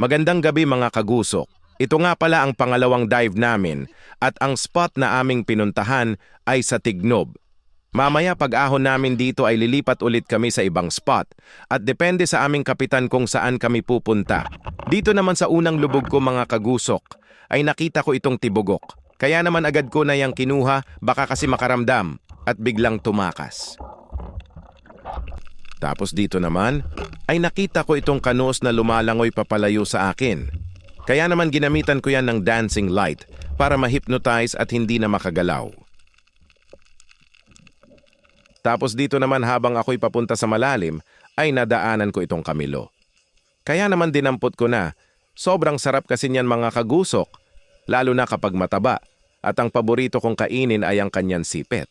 Magandang gabi mga kagusok. Ito nga pala ang pangalawang dive namin at ang spot na aming pinuntahan ay sa Tignob. Mamaya pag-ahon namin dito ay lilipat ulit kami sa ibang spot at depende sa aming kapitan kung saan kami pupunta. Dito naman sa unang lubog ko mga kagusok ay nakita ko itong tibugok. Kaya naman agad ko na yang kinuha baka kasi makaramdam at biglang tumakas. Tapos dito naman, ay nakita ko itong kanos na lumalangoy papalayo sa akin. Kaya naman ginamitan ko yan ng dancing light para ma-hypnotize at hindi na makagalaw. Tapos dito naman habang ako'y papunta sa malalim, ay nadaanan ko itong kamilo. Kaya naman dinampot ko na, sobrang sarap kasi niyan mga kagusok, lalo na kapag mataba, at ang paborito kong kainin ay ang kanyang sipet.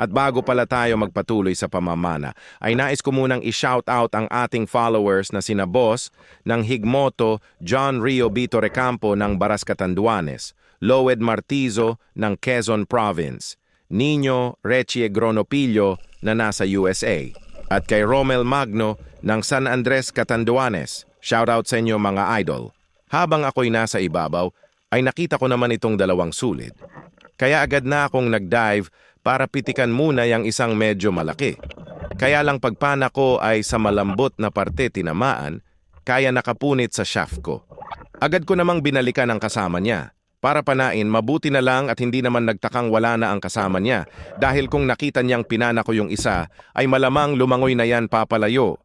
At bago pala tayo magpatuloy sa pamamana, ay nais ko munang i-shoutout ang ating followers na sina Boss ng Higmoto, John Rio Bito Recampo ng Baras Catanduanes, Loed Martizo ng Quezon Province, Nino Rechie Gronopillo na nasa USA, at kay Romel Magno ng San Andres Catanduanes. Shoutout sa inyo mga idol. Habang ako'y nasa ibabaw, ay nakita ko naman itong dalawang sulid. Kaya agad na akong nag-dive para pitikan muna yung isang medyo malaki. Kaya lang pagpana ko ay sa malambot na parte tinamaan, kaya nakapunit sa shaft ko. Agad ko namang binalikan ang kasama niya. Para panain, mabuti na lang at hindi naman nagtakang wala na ang kasama niya dahil kung nakita niyang pinana ko yung isa, ay malamang lumangoy na yan papalayo.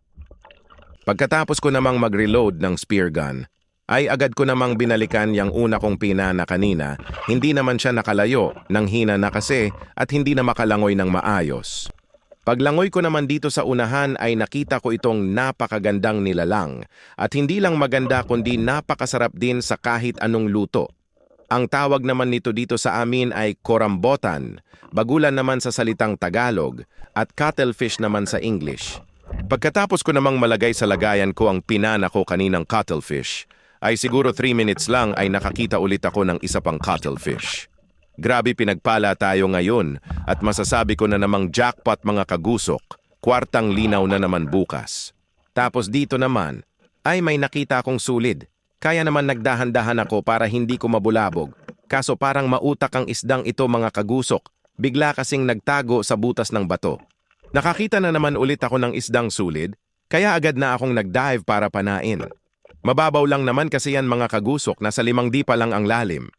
Pagkatapos ko namang mag-reload ng spear gun, ay agad ko namang binalikan yung una kong pinana kanina, hindi naman siya nakalayo, nang hina na kasi at hindi na makalangoy ng maayos. Paglangoy ko naman dito sa unahan ay nakita ko itong napakagandang nilalang at hindi lang maganda kundi napakasarap din sa kahit anong luto. Ang tawag naman nito dito sa amin ay korambotan, bagulan naman sa salitang Tagalog at cuttlefish naman sa English. Pagkatapos ko namang malagay sa lagayan ko ang pinana ko kaninang cuttlefish, ay siguro 3 minutes lang ay nakakita ulit ako ng isa pang cuttlefish. Grabe pinagpala tayo ngayon at masasabi ko na namang jackpot mga kagusok, kwartang linaw na naman bukas. Tapos dito naman ay may nakita akong sulid. Kaya naman nagdahan-dahan ako para hindi ko mabulabog. Kaso parang mautak ang isdang ito mga kagusok, bigla kasing nagtago sa butas ng bato. Nakakita na naman ulit ako ng isdang sulid, kaya agad na akong nag-dive para panain. Mababaw lang naman kasi yan mga kagusok, nasa 5D pa lang ang lalim.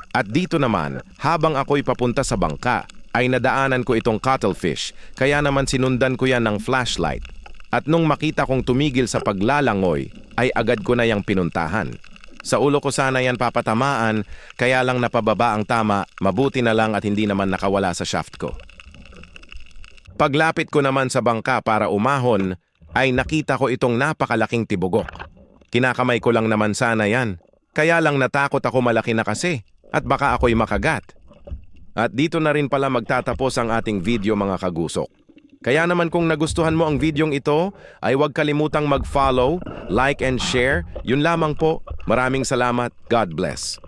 At dito naman, habang ako'y papunta sa bangka, ay nadaanan ko itong cuttlefish, kaya naman sinundan ko yan ng flashlight. At nung makita kong tumigil sa paglalangoy, ay agad ko na yang pinuntahan. Sa ulo ko sana yan papatamaan, kaya lang napababa ang tama, mabuti na lang at hindi naman nakawala sa shaft ko. Paglapit ko naman sa bangka para umahon, ay nakita ko itong napakalaking tibugok. Kinakamay ko lang naman sana yan. Kaya lang natakot ako malaki na kasi at baka ako'y makagat. At dito na rin pala magtatapos ang ating video mga kagusok. Kaya naman kung nagustuhan mo ang videong ito, ay huwag kalimutang mag-follow, like and share. Yun lamang po. Maraming salamat. God bless.